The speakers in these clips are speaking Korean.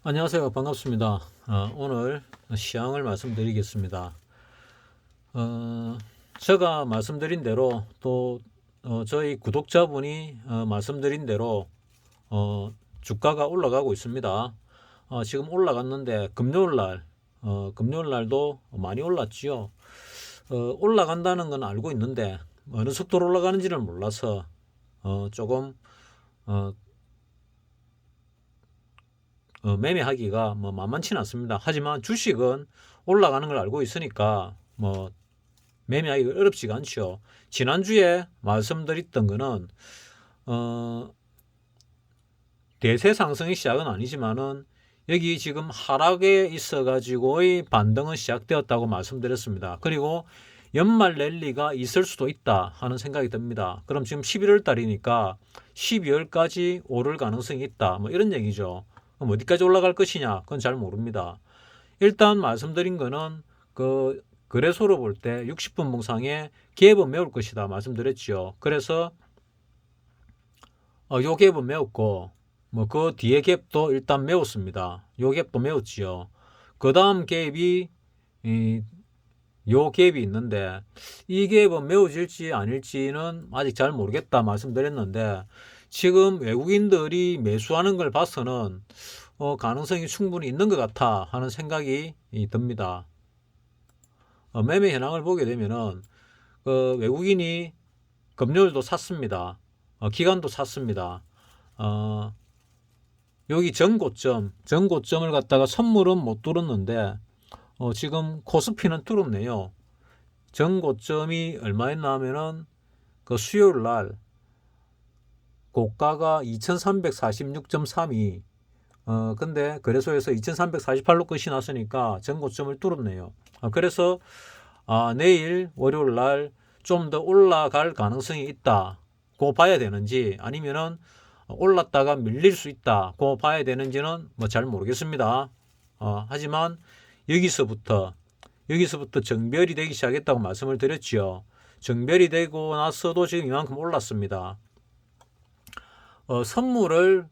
안녕하세요. 반갑습니다. 오늘 시황을 말씀드리겠습니다. 어, 제가 말씀드린 대로 또 저희 구독자분이 말씀드린 대로 주가가 올라가고 있습니다. 지금 올라갔는데 금요일 날도 많이 올랐지요. 올라간다는 건 알고 있는데 어느 속도로 올라가는지를 몰라서 조금 어, 매매하기가 뭐 만만치는 않습니다. 하지만 주식은 올라가는 걸 알고 있으니까 뭐 매매하기가 어렵지가 않죠. 지난주에 말씀드렸던 거는 어, 대세 상승의 시작은 아니지만은 여기 지금 하락에 있어 가지고의 반등은 시작되었다고 말씀드렸습니다. 그리고 연말 랠리가 있을 수도 있다 하는 생각이 듭니다. 그럼 지금 11월 달이니까 12월까지 오를 가능성이 있다. 뭐 이런 얘기죠. 그럼 어디까지 올라갈 것이냐? 그건 잘 모릅니다. 일단 말씀드린 거는 그 거래소로 볼 때 60분 봉상에 갭은 메울 것이다 말씀드렸죠. 그래서 요 갭은 메웠고 뭐 그 뒤에 갭도 일단 메웠습니다. 요 갭도 메웠지요. 그 다음 갭이 요 갭이 있는데 이 갭은 메워질지 아닐지는 아직 잘 모르겠다 말씀드렸는데 지금 외국인들이 매수하는 걸 봐서는 가능성이 충분히 있는 것 같아 하는 생각이 듭니다. 매매 현황을 보게 되면은 그 외국인이 금요일도 샀습니다. 기관도 샀습니다. 어, 여기 전고점을 갖다가 선물은 못 뚫었는데 지금 코스피는 뚫었네요. 전고점이 얼마였나 하면은 그 수요일 날 고가가 2346.32 근데 거래소에서 2348로 끝이 났으니까 전고점을 뚫었네요. 그래서 내일 월요일 날 좀 더 올라갈 가능성이 있다고 봐야 되는지 아니면은 올랐다가 밀릴 수 있다고 봐야 되는지는 뭐 잘 모르겠습니다. 하지만 여기서부터 정별이 되기 시작했다고 말씀을 드렸지요. 정별이 되고 나서도 지금 이만큼 올랐습니다. 선물을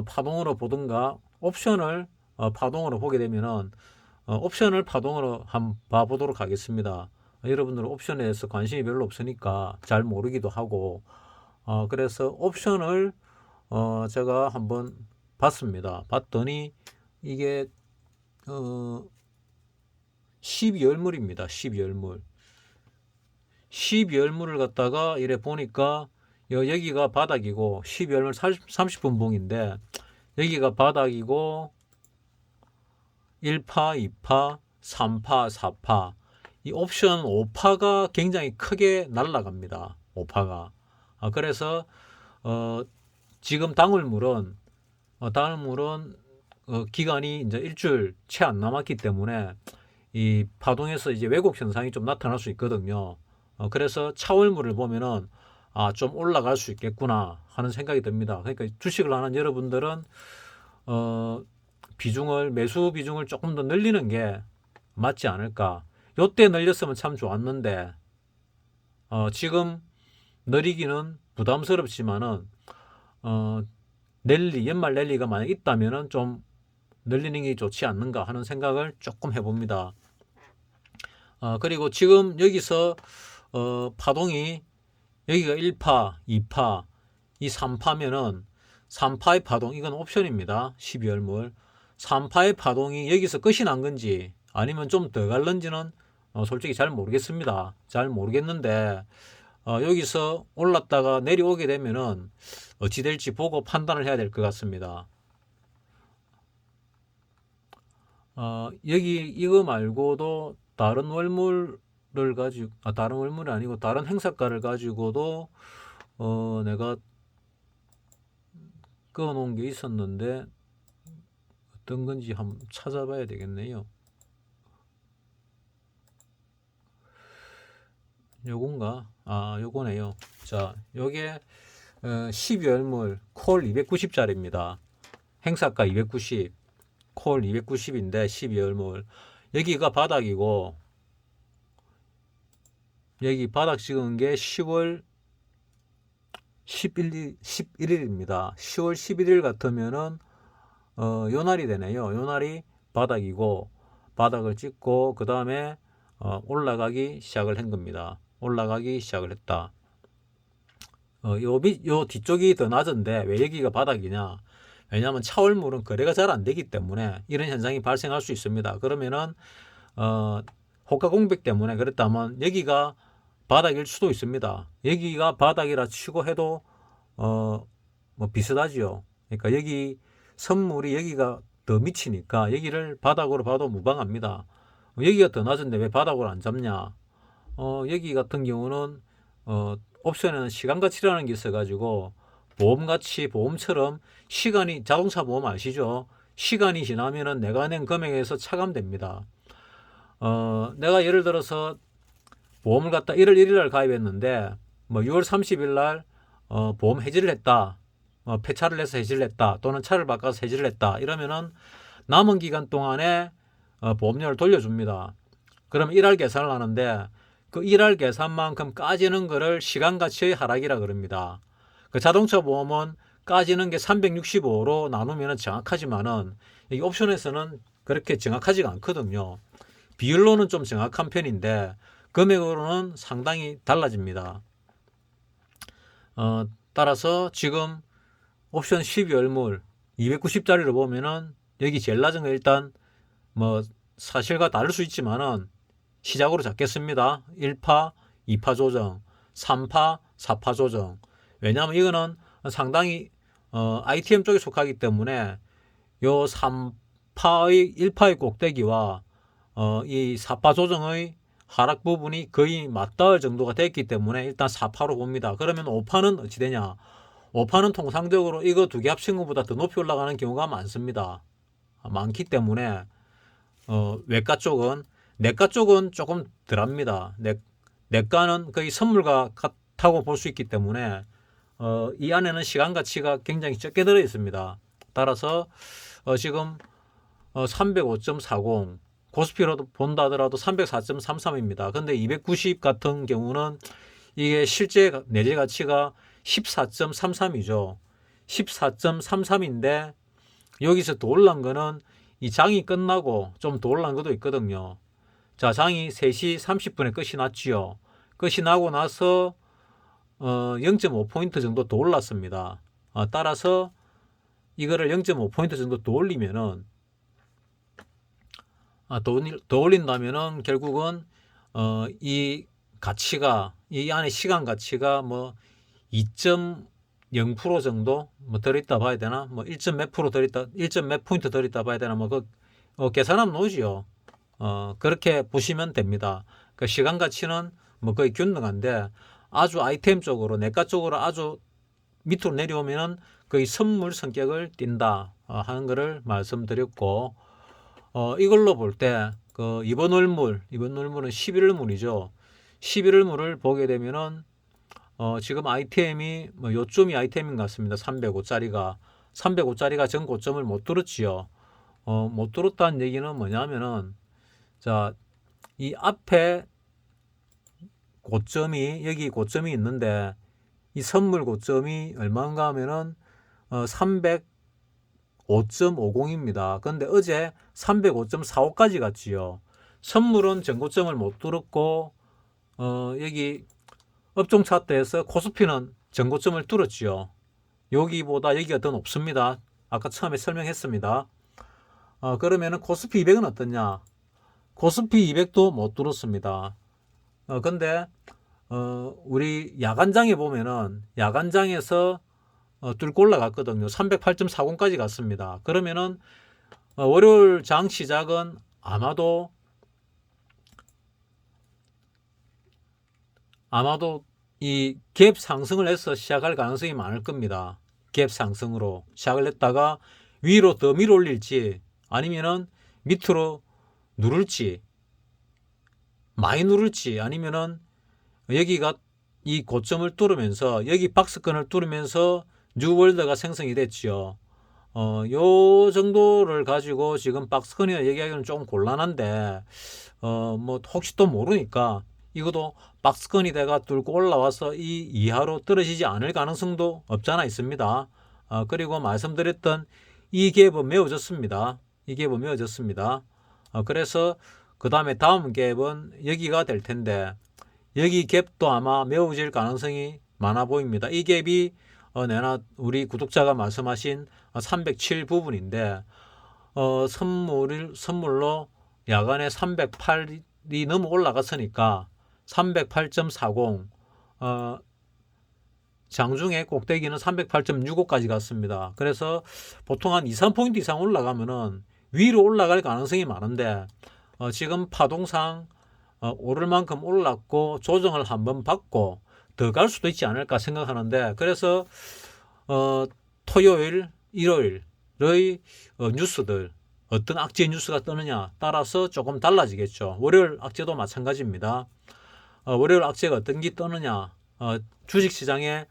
파동으로 보든가 옵션을 파동으로 보게 되면은 옵션을 파동으로 한번 봐보도록 하겠습니다. 여러분들은 옵션에 대해서 관심이 별로 없으니까 잘 모르기도 하고 그래서 옵션을 제가 한번 봤습니다. 봤더니 이게 12월물입니다. 12월물. 12월물을 갖다가 이래 보니까 여기가 바닥이고 12월물 30분 봉인데 여기가 바닥이고 1파, 2파, 3파, 4파 이 옵션 5파가 굉장히 크게 날아갑니다. 5파가. 그래서 지금 당일물은 기간이 이제 일주일 채 안 남았기 때문에 이 파동에서 이제 왜곡 현상이 좀 나타날 수 있거든요. 그래서 차월물을 보면은 좀 올라갈 수 있겠구나 하는 생각이 듭니다. 그러니까 주식을 하는 여러분들은 매수 비중을 조금 더 늘리는 게 맞지 않을까. 요때 늘렸으면 참 좋았는데 지금 늘리기는 부담스럽지만은 연말 랠리가 만약 있다면은 좀 늘리는 게 좋지 않는가 하는 생각을 조금 해봅니다. 그리고 지금 여기서 파동이 여기가 1파, 2파, 이 3파면은 3파의 파동 이건 옵션입니다. 12월물 3파의 파동이 여기서 끝이 난 건지 아니면 좀 더 갈는지는 솔직히 잘 모르겠습니다. 잘 모르겠는데 여기서 올랐다가 내려오게 되면은 어찌 될지 보고 판단을 해야 될 것 같습니다. 여기 이거 말고도 다른 월물을 가지고 다른 월물이 아니고 다른 행사가를 가지고도 내가 끊어놓은 게 있었는데 어떤 건지 한번 찾아봐야 되겠네요. 요건가? 요거네요. 자, 요게 12월물 콜 290짜리입니다. 행사가 290, 콜 290인데 12월물 여기가 바닥이고 여기 바닥 찍은 게 10월 11일입니다. 10월 11일 같으면은 요 날이 되네요. 요 날이 바닥이고 바닥을 찍고 그 다음에 올라가기 시작을 한 겁니다. 올라가기 시작을 했다. 요 뒤쪽이 더 낮은데 왜 여기가 바닥이냐? 왜냐하면 차월물은 거래가 잘 안 되기 때문에 이런 현상이 발생할 수 있습니다. 그러면은 호가 공백 때문에 그랬다면 여기가 바닥일 수도 있습니다. 여기가 바닥이라 치고 해도 뭐 비슷하지요. 그러니까 여기 선물이 여기가 더 미치니까 여기를 바닥으로 봐도 무방합니다. 여기가 더 낮은데 왜 바닥으로 안 잡냐? 여기 같은 경우는 옵션에는 시간 가치라는 게 있어가지고 보험 가치, 보험처럼 시간이, 자동차 보험 아시죠? 시간이 지나면은 내가 낸 금액에서 차감됩니다. 내가 예를 들어서 보험을 갖다 1월 1일 날 가입했는데 뭐 6월 30일 날 보험 해지를 했다. 폐차를 해서 해지를 했다. 또는 차를 바꿔서 해지를 했다. 이러면은 남은 기간 동안에 보험료를 돌려줍니다. 그럼 1할 계산을 하는데 그 1할 계산만큼 까지는 거를 시간가치의 하락이라 그럽니다. 그 자동차 보험은 까지는 게 365로 나누면 정확하지만은 이 옵션에서는 그렇게 정확하지가 않거든요. 비율로는 좀 정확한 편인데 금액으로는 상당히 달라집니다. 따라서 지금 옵션 12월물 290짜리를 보면은 여기 제일 낮은 거 일단 뭐 사실과 다를 수 있지만은 시작으로 잡겠습니다. 1파, 2파 조정, 3파, 4파 조정. 왜냐하면 이거는 상당히 ITM 쪽에 속하기 때문에 요 3파의 1파의 꼭대기와 이 4파 조정의 하락 부분이 거의 맞닿을 정도가 됐기 때문에 일단 4파로 봅니다. 그러면 5파는 어찌 되냐? 5파는 통상적으로 이거 두 개 합친 것보다 더 높이 올라가는 경우가 많습니다. 많기 때문에 외가 쪽은 내가 쪽은 조금 덜합니다. 내가는 거의 선물과 같다고 볼 수 있기 때문에 이 안에는 시간 가치가 굉장히 적게 들어 있습니다. 따라서 지금 305.40 코스피로 본다 하더라도 304.33입니다. 근데 290 같은 경우는 이게 실제 내재 가치가 14.33이죠. 14.33인데 여기서 더 올라간 거는 이 장이 끝나고 좀 더 올라간 것도 있거든요. 자, 장이 3시 30분에 끝이 났지요. 끝이 나고 나서 0.5포인트 정도 더 올랐습니다. 따라서 이거를 0.5포인트 정도 더 올리면은 더 올린다면은 결국은 이 가치가 이 안에 시간 가치가 뭐 2.0% 정도 뭐 들어있다 봐야 되나 뭐 1. 몇 프로 들어있다 1. 몇 포인트 들어있다 봐야 되나 뭐 계산하면 나오지요. 그렇게 보시면 됩니다. 그 시간 가치는 뭐 거의 균등한데 아주 아이템 쪽으로 내가 쪽으로 아주 밑으로 내려오면은 거의 선물 성격을 띈다 하는 것을 말씀드렸고 이걸로 볼 때 그 이번 월물은 11월물이죠. 11월물을 보게 되면은 지금 아이템이 뭐 요점이 아이템인 것 같습니다. 305짜리가 전 고점을 못 뚫었지요. 못 뚫었다는 얘기는 뭐냐면은 자, 이 앞에 고점이 여기 고점이 있는데 이 선물 고점이 얼마인가 하면은 305.50입니다. 근데 어제 305.45까지 갔지요. 선물은 전고점을 못 뚫었고 여기 업종 차트에서 코스피는 전고점을 뚫었지요. 여기보다 여기가 더 높습니다. 아까 처음에 설명했습니다. 그러면은 코스피 200은 어떠냐? 코스피 200도 못 뚫었습니다. 근데 우리 야간장에 보면은 야간장에서 뚫고 올라갔거든요. 308.40까지 갔습니다. 그러면은 월요일 장 시작은 아마도 이 갭 상승을 해서 시작할 가능성이 많을 겁니다. 갭 상승으로 시작을 했다가 위로 더 밀어 올릴지 아니면은 밑으로 누를지 많이 누를지 아니면은 여기가 이 고점을 뚫으면서 여기 박스권을 뚫으면서 뉴월드가 생성이 됐지요. 요 정도를 가지고 지금 박스권이라 얘기하기는 좀 곤란한데 뭐 혹시 또 모르니까 이것도 박스권이 돼가 뚫고 올라와서 이 이하로 떨어지지 않을 가능성도 없잖아 있습니다. 그리고 말씀드렸던 이 갭은 메워졌습니다. 이 갭은 메워졌습니다. 그래서 그 다음에 다음 갭은 여기가 될 텐데 여기 갭도 아마 메워질 가능성이 많아 보입니다. 이 갭이 내나 우리 구독자가 말씀하신 307 부분인데 선물로 야간에 308이 넘어 올라갔으니까 308.40 장중에 꼭대기는 308.65까지 갔습니다. 그래서 보통 한 2, 3포인트 이상 올라가면은 위로 올라갈 가능성이 많은데 지금 파동상 오를 만큼 올랐고 조정을 한번 받고 더 갈 수도 있지 않을까 생각하는데 그래서 토요일, 일요일의 뉴스들 어떤 악재 뉴스가 뜨느냐 따라서 조금 달라지겠죠. 월요일 악재도 마찬가지입니다. 월요일 악재가 어떤 게 뜨느냐 주식시장에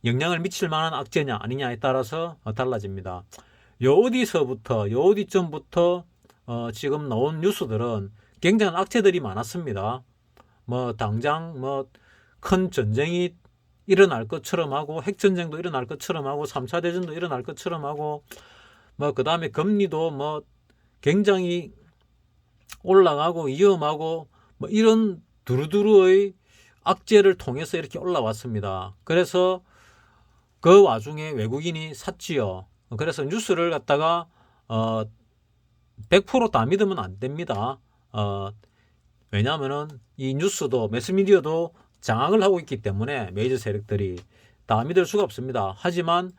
영향을 미칠 만한 악재냐 아니냐에 따라서 달라집니다. 요 어디쯤부터 지금 나온 뉴스들은 굉장한 악재들이 많았습니다. 뭐 당장 뭐 큰 전쟁이 일어날 것처럼 하고 핵전쟁도 일어날 것처럼 하고 3차 대전도 일어날 것처럼 하고 뭐 그 다음에 금리도 뭐 굉장히 올라가고 위험하고 뭐 이런 두루두루의 악재를 통해서 이렇게 올라왔습니다. 그래서 그 와중에 외국인이 샀지요. 그래서 뉴스를 갖다가 100%다 믿으면 안 됩니다. 왜냐하면은 이 뉴스도 매스미디어도 장악을 하고 있기 때문에 메이저 세력들이 다 믿을 수가 없습니다. 하지만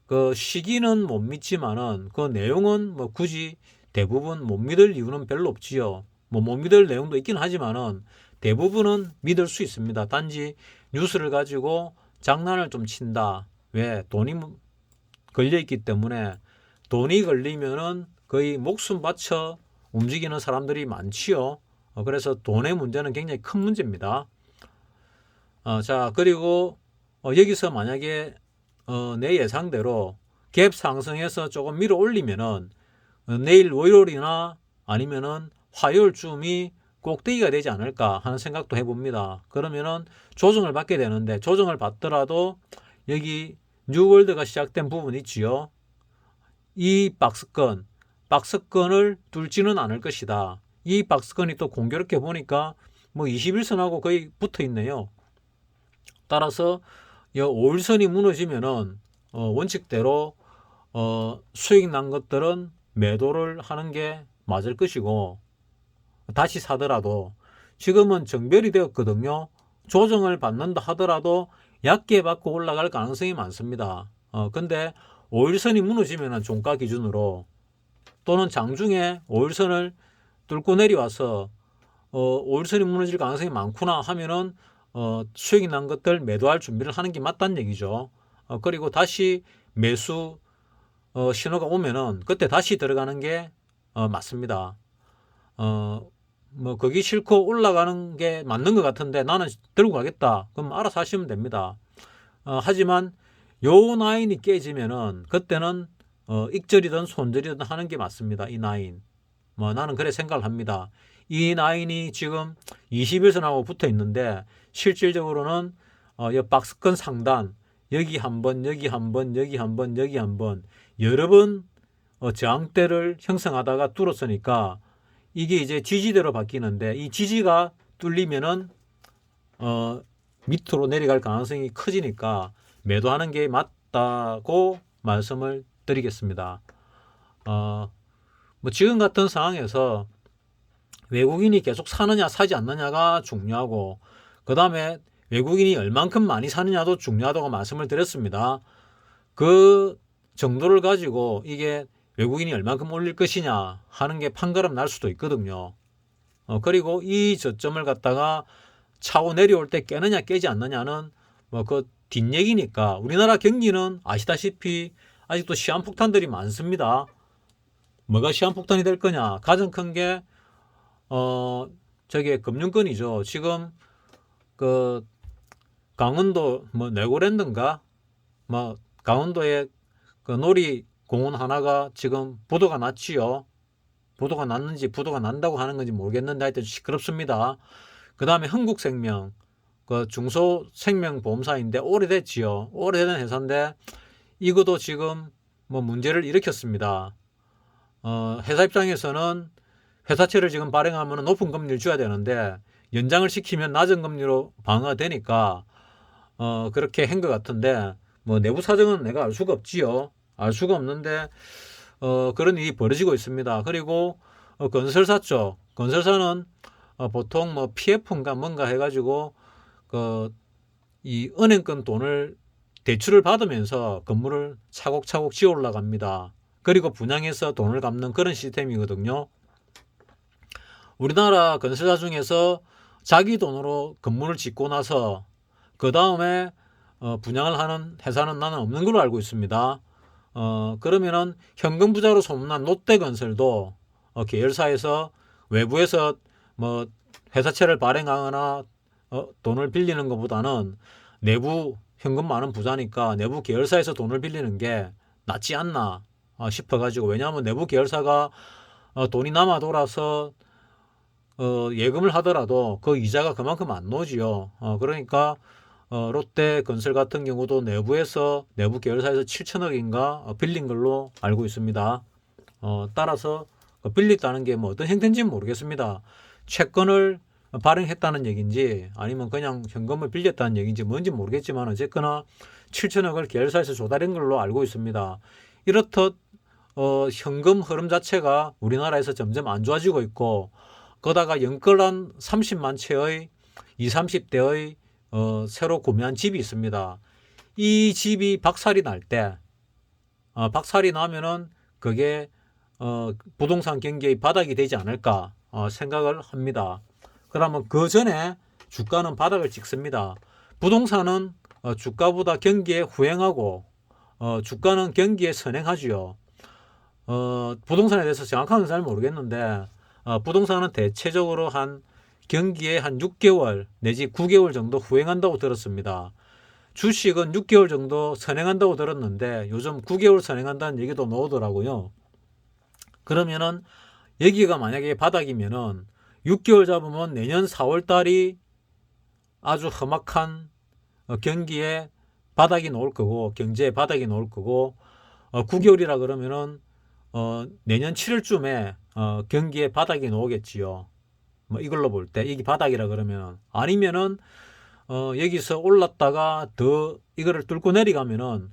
그 시기는 못 믿지만은 그 내용은 뭐 굳이 대부분 못 믿을 이유는 별로 없지요. 뭐 못 믿을 내용도 있긴 하지만은 대부분은 믿을 수 있습니다. 단지 뉴스를 가지고 장난을 좀 친다. 왜? 돈이 걸려 있기 때문에 돈이 걸리면은 거의 목숨 바쳐 움직이는 사람들이 많지요. 그래서 돈의 문제는 굉장히 큰 문제입니다. 자, 그리고 여기서 만약에 내 예상대로 갭 상승해서 조금 밀어 올리면은 내일 월요일이나 아니면은 화요일쯤이 꼭대기가 되지 않을까 하는 생각도 해봅니다. 그러면은 조정을 받게 되는데 조정을 받더라도 여기 뉴월드가 시작된 부분 있지요. 이 박스권을 뚫지는 않을 것이다. 이 박스권이 또 공교롭게 보니까 뭐 21선하고 거의 붙어 있네요. 따라서 이 5일선이 무너지면은 원칙대로 수익 난 것들은 매도를 하는 게 맞을 것이고 다시 사더라도 지금은 정별이 되었거든요. 조정을 받는다 하더라도 얕게 받고 올라갈 가능성이 많습니다. 근데 5일선이 무너지면은 종가 기준으로 또는 장중에 5일선을 뚫고 내려와서 5일선이 무너질 가능성이 많구나 하면은 수익이 난 것들 매도할 준비를 하는 게 맞다는 얘기죠. 그리고 다시 매수 신호가 오면은 그때 다시 들어가는 게 맞습니다. 뭐 거기 싫고 올라가는 게 맞는 것 같은데 나는 들고 가겠다. 그럼 알아서 하시면 됩니다. 하지만 요 라인이 깨지면은 그때는 익절이든 손절이든 하는 게 맞습니다. 이 라인. 뭐 나는 그래 생각을 합니다. 이 라인이 지금 21선하고 붙어 있는데 실질적으로는 이 박스권 상단 여기 한번 여기 한번 여기 한번 여기 한번 여러 번 저항대를 형성하다가 뚫었으니까 이게 이제 지지대로 바뀌는데 이 지지가 뚫리면은 밑으로 내려갈 가능성이 커지니까 매도하는 게 맞다고 말씀을 드리겠습니다. 뭐 지금 같은 상황에서 외국인이 계속 사느냐 사지 않느냐가 중요하고 그 다음에 외국인이 얼만큼 많이 사느냐도 중요하다고 말씀을 드렸습니다. 그 정도를 가지고 이게 외국인이 얼만큼 올릴 것이냐 하는 게 판가름 날 수도 있거든요. 그리고 이 저점을 갖다가 차고 내려올 때 깨느냐 깨지 않느냐는 뭐 그 뒷얘기니까 우리나라 경기는 아시다시피 아직도 시한폭탄들이 많습니다. 뭐가 시한폭탄이 될 거냐? 가장 큰 게 저게 금융권이죠. 지금 그 강원도 뭐 레고랜드인가 뭐 강원도에 그 놀이공원 하나가 지금 부도가 났지요. 부도가 났는지 부도가 난다고 하는 건지 모르겠는데 하여튼 시끄럽습니다. 그 다음에 흥국생명 그 중소생명보험사인데 오래됐지요. 오래된 회사인데 이것도 지금 뭐 문제를 일으켰습니다. 회사 입장에서는 회사채를 지금 발행하면 높은 금리를 줘야 되는데 연장을 시키면 낮은 금리로 방어가 되니까 그렇게 한 것 같은데 뭐 내부 사정은 내가 알 수가 없지요. 알 수가 없는데 그런 일이 벌어지고 있습니다. 그리고 건설사 쪽, 건설사는 보통 뭐 PF인가 뭔가 해가지고 이 은행권 돈을 대출을 받으면서 건물을 차곡차곡 지어 올라갑니다. 그리고 분양해서 돈을 갚는 그런 시스템이거든요. 우리나라 건설사 중에서 자기 돈으로 건물을 짓고 나서 그 다음에 분양을 하는 회사는 나는 없는 걸로 알고 있습니다. 그러면은 현금 부자로 소문난 롯데건설도 계열사에서 외부에서 뭐 회사채를 발행하거나 돈을 빌리는 것보다는 내부 현금 많은 부자니까 내부 계열사에서 돈을 빌리는 게 낫지 않나 싶어가지고, 왜냐하면 내부 계열사가 돈이 남아 돌아서 예금을 하더라도 그 이자가 그만큼 안 나오지요. 그러니까 롯데건설 같은 경우도 내부에서 내부 계열사에서 7천억인가 빌린 걸로 알고 있습니다. 따라서 빌렸다는 게 뭐 어떤 형태인지는 모르겠습니다. 채권을 발행했다는 얘기인지 아니면 그냥 현금을 빌렸다는 얘기인지 뭔지 모르겠지만 어쨌거나 7천억을 계열사에서 조달한 걸로 알고 있습니다. 이렇듯 현금 흐름 자체가 우리나라에서 점점 안 좋아지고 있고, 거다가 연끌한 30만 채의 20, 30대의 새로 구매한 집이 있습니다. 이 집이 박살이 날 때, 박살이 나면은 그게 부동산 경기의 바닥이 되지 않을까 생각을 합니다. 그러면 그 전에 주가는 바닥을 찍습니다. 부동산은 주가보다 경기에 후행하고 주가는 경기에 선행하지요. 부동산에 대해서 정확한 건 잘 모르겠는데 부동산은 대체적으로 한 경기에 한 6개월 내지 9개월 정도 후행한다고 들었습니다. 주식은 6개월 정도 선행한다고 들었는데 요즘 9개월 선행한다는 얘기도 나오더라고요. 그러면은 여기가 만약에 바닥이면은 6개월 잡으면 내년 4월 달이 아주 험악한 경기에 바닥이 나올 거고, 경제에 바닥이 나올 거고, 9개월이라 그러면은 내년 7월쯤에 경기에 바닥이 나오겠지요. 뭐 이걸로 볼 때 이게 바닥이라 그러면, 아니면은 여기서 올랐다가 더 이거를 뚫고 내려가면은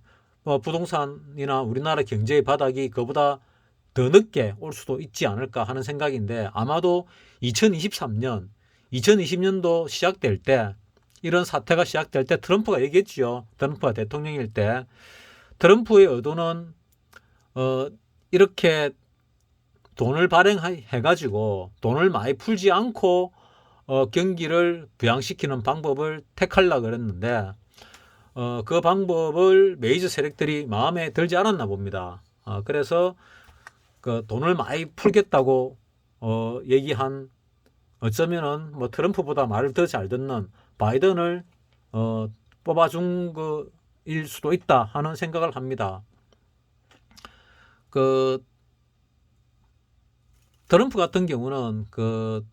부동산이나 우리나라 경제의 바닥이 그보다 더 늦게 올 수도 있지 않을까 하는 생각인데, 아마도 2023년, 2020년도 시작될 때, 이런 사태가 시작될 때 트럼프가 얘기했지요. 트럼프가 대통령일 때 트럼프의 의도는 이렇게 돈을 발행해가지고 돈을 많이 풀지 않고 경기를 부양시키는 방법을 택하려고 그랬는데 그 방법을 메이저 세력들이 마음에 들지 않았나 봅니다. 그래서 그 돈을 많이 풀겠다고 얘기한, 어쩌면은 뭐 트럼프보다 말을 더 잘 듣는 바이든을 뽑아준 거일 수도 있다 하는 생각을 합니다. 그 트럼프 같은 경우는 그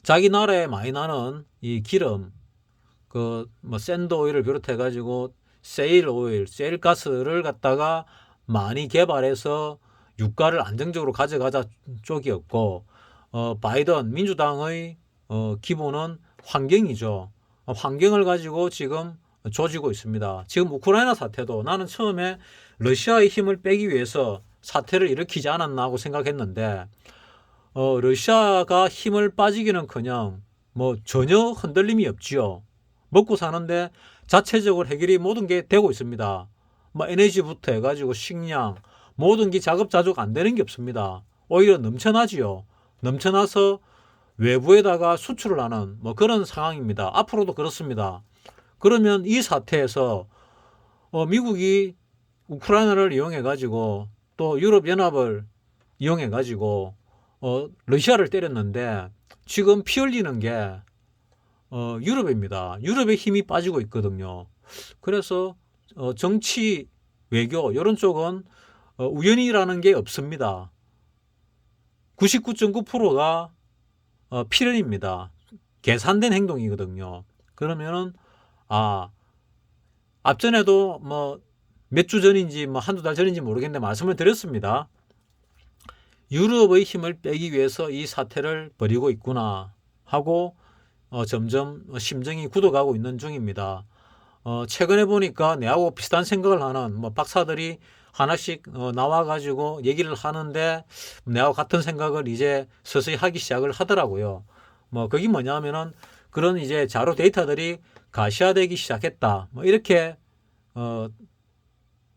자기 나라에 많이 나는 이 기름, 그 뭐 샌드 오일을 비롯해 가지고 세일 오일, 세일 가스를 갖다가 많이 개발해서 유가를 안정적으로 가져가자 쪽이었고, 바이든 민주당의 기본은 환경이죠. 환경을 가지고 지금 조지고 있습니다. 지금 우크라이나 사태도 나는 처음에 러시아의 힘을 빼기 위해서 사태를 일으키지 않았나 하고 생각했는데 러시아가 힘을 빠지기는커녕 뭐 전혀 흔들림이 없지요. 먹고 사는데 자체적으로 해결이 모든 게 되고 있습니다. 뭐 에너지부터 해가지고 식량 모든 게 자급자족 안 되는 게 없습니다. 오히려 넘쳐나지요. 넘쳐나서 외부에다가 수출을 하는 뭐 그런 상황입니다. 앞으로도 그렇습니다. 그러면 이 사태에서 미국이 우크라이나를 이용해 가지고 또 유럽연합을 이용해 가지고 러시아를 때렸는데 지금 피 흘리는 게 유럽입니다. 유럽의 힘이 빠지고 있거든요. 그래서 정치, 외교 이런 쪽은 우연이라는 게 없습니다. 99.9%가 필연입니다. 계산된 행동이거든요. 그러면은 앞전에도 뭐 몇 주 전인지 뭐 한두 달 전인지 모르겠는데 말씀을 드렸습니다. 유럽의 힘을 빼기 위해서 이 사태를 벌이고 있구나 하고 점점 심정이 굳어가고 있는 중입니다. 최근에 보니까 내하고 비슷한 생각을 하는 뭐 박사들이 하나씩 나와가지고 얘기를 하는데 내하고 같은 생각을 이제 서서히 하기 시작을 하더라고요. 뭐 그게 뭐냐면은 그런 이제 자료 데이터들이 가시화되기 시작했다. 뭐 이렇게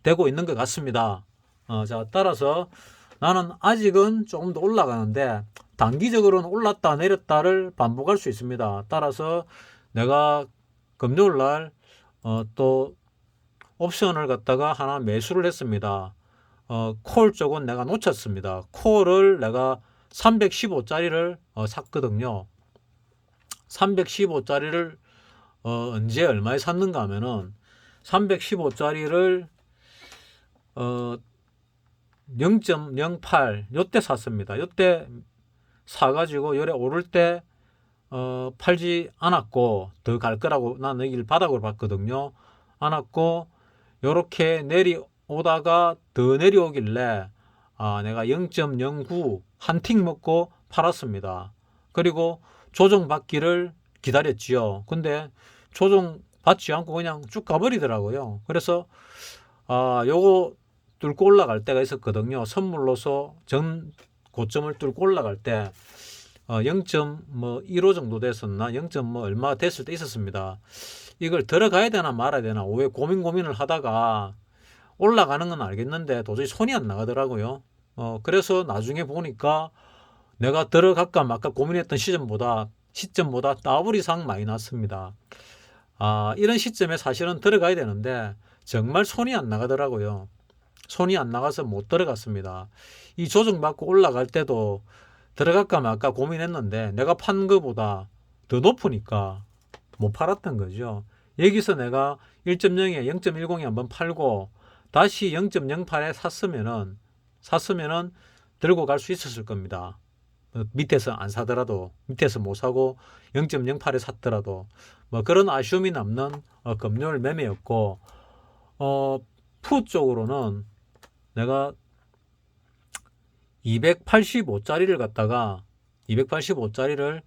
되고 있는 것 같습니다. 자, 따라서 나는 아직은 조금 더 올라가는데 단기적으로는 올랐다 내렸다를 반복할 수 있습니다. 따라서 내가 금요일 날 또 옵션을 갖다가 하나 매수를 했습니다. 콜 쪽은 내가 놓쳤습니다. 콜을 내가 315짜리를 샀거든요. 315짜리를 언제 얼마에 샀는가 하면은 315짜리를 0.08 요때 샀습니다. 요때 사가지고 요래 오를 때 팔지 않았고 더 갈 거라고 나는 여기를 바닥으로 봤거든요. 않았고 요렇게 내려오다가 더 내려오길래 내가 0.09 한 틱 먹고 팔았습니다. 그리고 조정 받기를 기다렸지요. 근데 조정 받지 않고 그냥 쭉 가버리더라고요. 그래서 요거 뚫고 올라갈 때가 있었거든요. 선물로서 전 고점을 뚫고 올라갈 때 0.15 정도 됐었나 0. 얼마 됐을 때 있었습니다. 이걸 들어가야 되나 말아야 되나 왜 고민을 하다가 올라가는 건 알겠는데 도저히 손이 안 나가더라고요. 그래서 나중에 보니까 내가 들어갈까 말까 고민했던 시점보다 더블 이상 많이 났습니다. 이런 시점에 사실은 들어가야 되는데 정말 손이 안 나가더라고요. 손이 안 나가서 못 들어갔습니다. 이 조정받고 올라갈 때도 들어갈까 말까 고민했는데 내가 판 거보다 더 높으니까 못 팔았던 거죠. 여기서 내가 1.0에 0.10에 한번 팔고 다시 0.08에 샀으면은 들고 갈 수 있었을 겁니다. 밑에서 안 사더라도 밑에서 못 사고 0.08에 샀더라도 뭐 그런 아쉬움이 남는 금요일 매매였고 푸 쪽으로는 내가 285짜리를 갖다가 285짜리를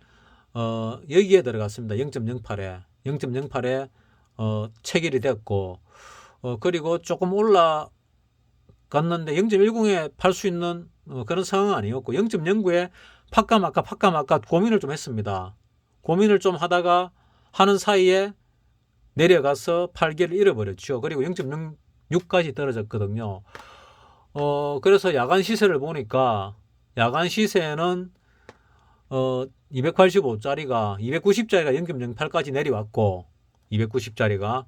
여기에 들어갔습니다. 0.08에 체결이 됐고 그리고 조금 올라갔는데 0.10에 팔 수 있는 그런 상황은 아니었고 0.09에 팔까 말까 고민을 좀 했습니다. 고민을 좀 하다가 하는 사이에 내려가서 팔기를 잃어버렸죠. 그리고 0.06까지 떨어졌거든요. 그래서 야간 시세를 보니까 야간 시세는 285짜리가 290짜리가 0.08까지 내려왔고 290짜리가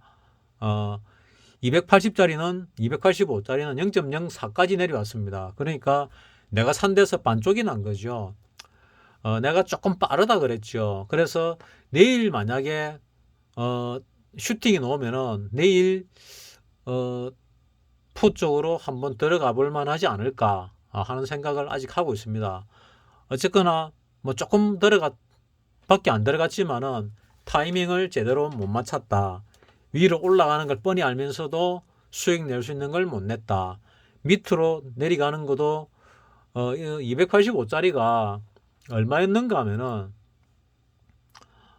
280짜리는 285짜리는 0.04까지 내려왔습니다. 그러니까 내가 산 데서 반쪽이 난 거죠. 내가 조금 빠르다 그랬죠. 그래서 내일 만약에 슈팅이 나오면은 내일 푸 쪽으로 한번 들어가 볼 만하지 않을까 하는 생각을 아직 하고 있습니다. 어쨌거나 뭐 조금 밖에 안 들어갔지만은 타이밍을 제대로 못 맞췄다. 위로 올라가는 걸 뻔히 알면서도 수익 낼 수 있는 걸 못 냈다. 밑으로 내려가는 것도 285짜리가 얼마였는가 하면은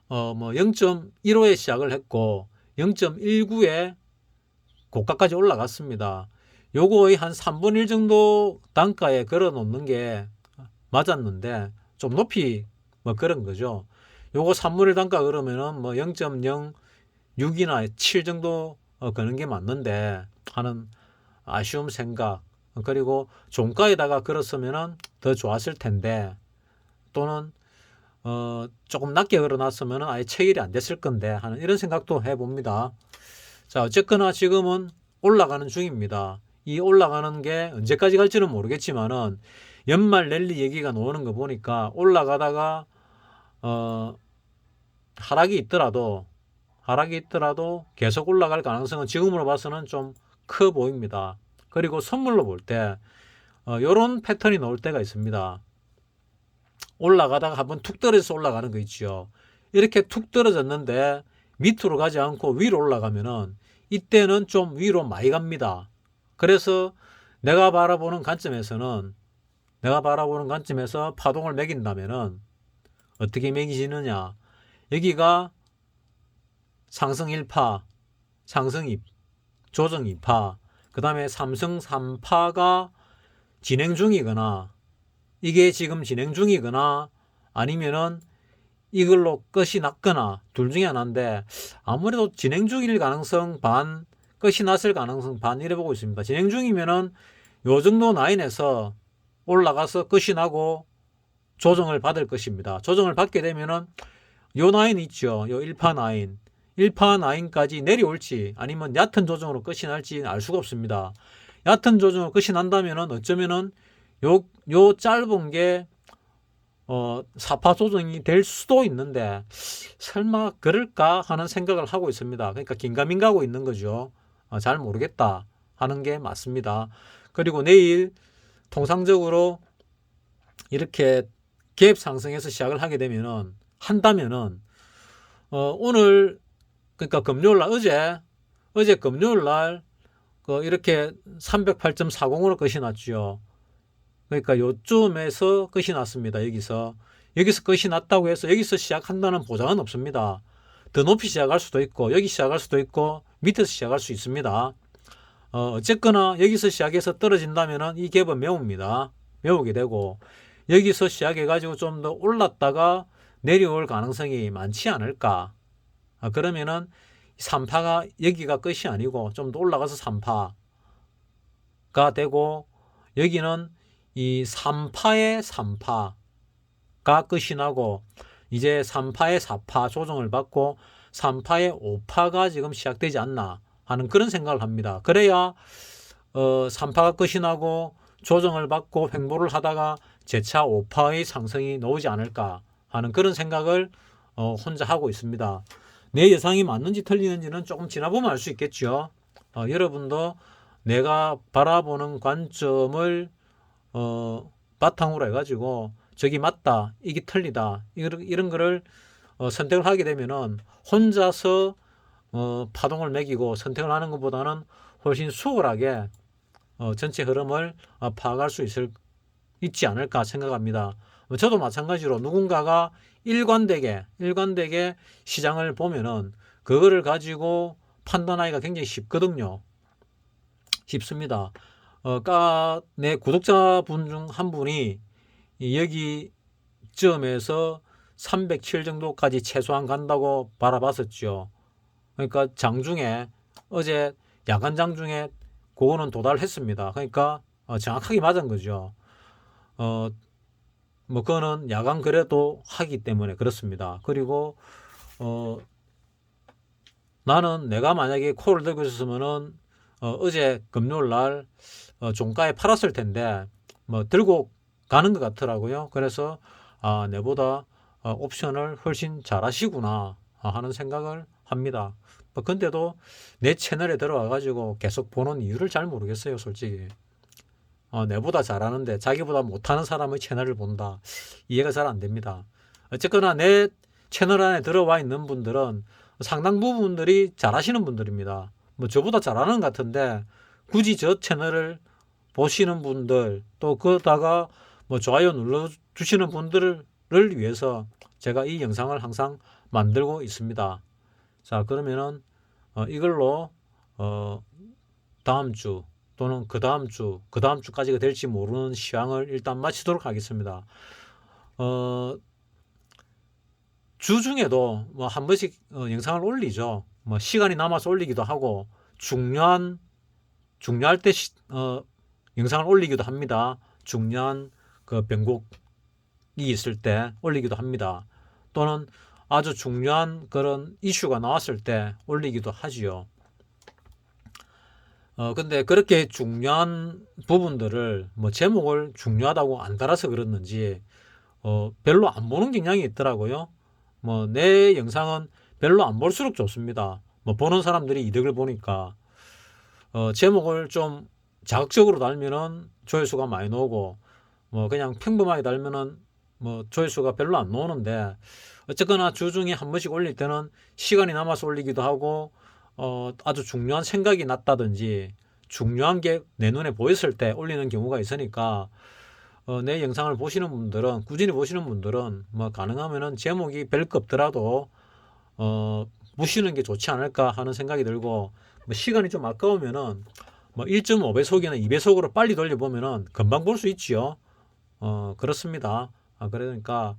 뭐 0.15에 시작을 했고 0.19에 고가까지 올라갔습니다. 요거의 한 3분의 1 정도 단가에 걸어 놓는 게 맞았는데 좀 높이 뭐 그런 거죠. 요거 3분의 1 단가 그러면은 뭐 0.06이나 7 정도 거는 게 맞는데 하는 아쉬움 생각. 그리고 종가에다가 걸었으면은 더 좋았을 텐데 또는 조금 낮게 걸어놨으면은 아예 체결이 안 됐을 건데 하는 이런 생각도 해봅니다. 자, 어쨌거나 지금은 올라가는 중입니다. 이 올라가는 게 언제까지 갈지는 모르겠지만은 연말 랠리 얘기가 나오는 거 보니까 올라가다가 하락이 있더라도 계속 올라갈 가능성은 지금으로 봐서는 좀 커 보입니다. 그리고 선물로 볼 때 이런 패턴이 나올 때가 있습니다. 올라가다가 한번 툭 떨어져서 올라가는 거 있죠. 이렇게 툭 떨어졌는데 밑으로 가지 않고 위로 올라가면은 이때는 좀 위로 많이 갑니다. 그래서 내가 바라보는 관점에서 파동을 매긴다면은 어떻게 매기지느냐? 여기가 상승 1파, 상승 2, 조정 2파, 그 다음에 삼승 3파가 진행 중이거나, 이게 지금 진행 중이거나, 아니면은 이걸로 끝이 났거나, 둘 중에 하나인데, 아무래도 진행 중일 가능성 반, 끝이 났을 가능성 반, 이래 보고 있습니다. 진행 중이면은 요 정도 라인에서 올라가서 끝이 나고 조정을 받을 것입니다. 조정을 받게 되면은 요 라인 있죠. 요 1파 라인. 1파 라인까지 내려올지 아니면 얕은 조정으로 끝이 날지 알 수가 없습니다. 얕은 조정으로 끝이 난다면은 어쩌면은 요 짧은 게 4파 조정이 될 수도 있는데 설마 그럴까 하는 생각을 하고 있습니다. 그러니까 긴가민가하고 있는 거죠. 잘 모르겠다 하는 게 맞습니다. 그리고 내일 통상적으로 이렇게 갭 상승해서 시작을 하게 되면은 한다면은 오늘 그러니까 금요일 날 어제 금요일 날 이렇게 308.40으로 끝이 났죠. 그러니까 요쯤에서 끝이 났습니다. 여기서 끝이 났다고 해서 여기서 시작한다는 보장은 없습니다. 더 높이 시작할 수도 있고 여기 시작할 수도 있고 밑에서 시작할 수 있습니다. 어쨌거나 여기서 시작해서 떨어진다면은 이 갭은 메웁니다. 메우게 되고 여기서 시작해 가지고 좀 더 올랐다가 내려올 가능성이 많지 않을까. 그러면은 3파가 여기가 끝이 아니고 좀 더 올라가서 3파가 되고 여기는 이 3파의 3파가 끝이 나고 이제 3파의 4파 조정을 받고 3파의 5파가 지금 시작되지 않나 하는 그런 생각을 합니다. 그래야 3파가 끝이 나고 조정을 받고 횡보를 하다가 재차 5파의 상승이 나오지 않을까 하는 그런 생각을 혼자 하고 있습니다. 내 예상이 맞는지 틀리는지는 조금 지나보면 알 수 있겠죠. 여러분도 내가 바라보는 관점을 바탕으로 해가지고 저기 맞다, 이게 틀리다, 이런 거를 선택을 하게 되면은 혼자서 파동을 매기고 선택을 하는 것보다는 훨씬 수월하게 전체 흐름을 파악할 수 있지 않을까 생각합니다. 저도 마찬가지로 누군가가 일관되게 시장을 보면은 그거를 가지고 판단하기가 굉장히 쉽거든요. 쉽습니다. 내 구독자분 중 한 분이 여기 점에서 307 정도까지 최소한 간다고 바라봤었죠. 그러니까 장중에 어제 야간 장중에 그거는 도달했습니다. 그러니까 정확하게 맞은 거죠. 뭐 그거는 야간 거래도 하기 때문에 그렇습니다. 그리고 나는 내가 만약에 콜을 들고 있었으면은 어제 금요일 날 종가에 팔았을 텐데 뭐 들고 가는 것 같더라고요. 그래서 내보다 옵션을 훨씬 잘하시구나 하는 생각을 합니다. 뭐 근데도 내 채널에 들어와 가지고 계속 보는 이유를 잘 모르겠어요, 솔직히. 내보다 잘하는데 자기보다 못하는 사람의 채널을 본다. 이해가 잘 안 됩니다. 어쨌거나 내 채널 안에 들어와 있는 분들은 상당 부분들이 잘하시는 분들입니다. 뭐 저보다 잘하는 것 같은데 굳이 저 채널을 보시는 분들 또 그러다가 뭐 좋아요 눌러 주시는 분들을 위해서 제가 이 영상을 항상 만들고 있습니다. 자, 그러면은 이걸로 다음 주 또는 그 다음 주까지가 될지 모르는 시황을 일단 마치도록 하겠습니다. 주중에도 뭐 한 번씩 영상을 올리죠. 뭐 시간이 남아서 올리기도 하고 중요할 때 영상을 올리기도 합니다. 중요한 그 변곡이 있을 때 올리기도 합니다. 또는 아주 중요한 그런 이슈가 나왔을 때 올리기도 하지요. 근데 그렇게 중요한 부분들을 뭐 제목을 중요하다고 안 달아서 그렇는지 별로 안 보는 경향이 있더라고요. 뭐 내 영상은 별로 안 볼수록 좋습니다. 뭐 보는 사람들이 이득을 보니까 제목을 좀 자극적으로 달면은 조회수가 많이 나오고 뭐 그냥 평범하게 달면은 뭐 조회수가 별로 안 나오는데 어쨌거나 주중에 한 번씩 올릴 때는 시간이 남아서 올리기도 하고 아주 중요한 생각이 났다든지 중요한 게 내 눈에 보였을 때 올리는 경우가 있으니까 내 영상을 보시는 분들은 꾸준히 보시는 분들은 뭐 가능하면은 제목이 별거 없더라도 보시는 게 좋지 않을까 하는 생각이 들고 뭐 시간이 좀 아까우면은 뭐 1.5배속이나 2배속으로 빨리 돌려보면은 금방 볼 수 있지요. 그렇습니다. 그러니까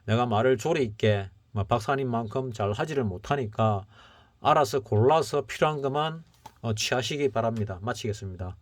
내가 말을 조리 있게 뭐 박사님만큼 잘 하지를 못하니까 알아서 골라서 필요한 것만 취하시기 바랍니다. 마치겠습니다.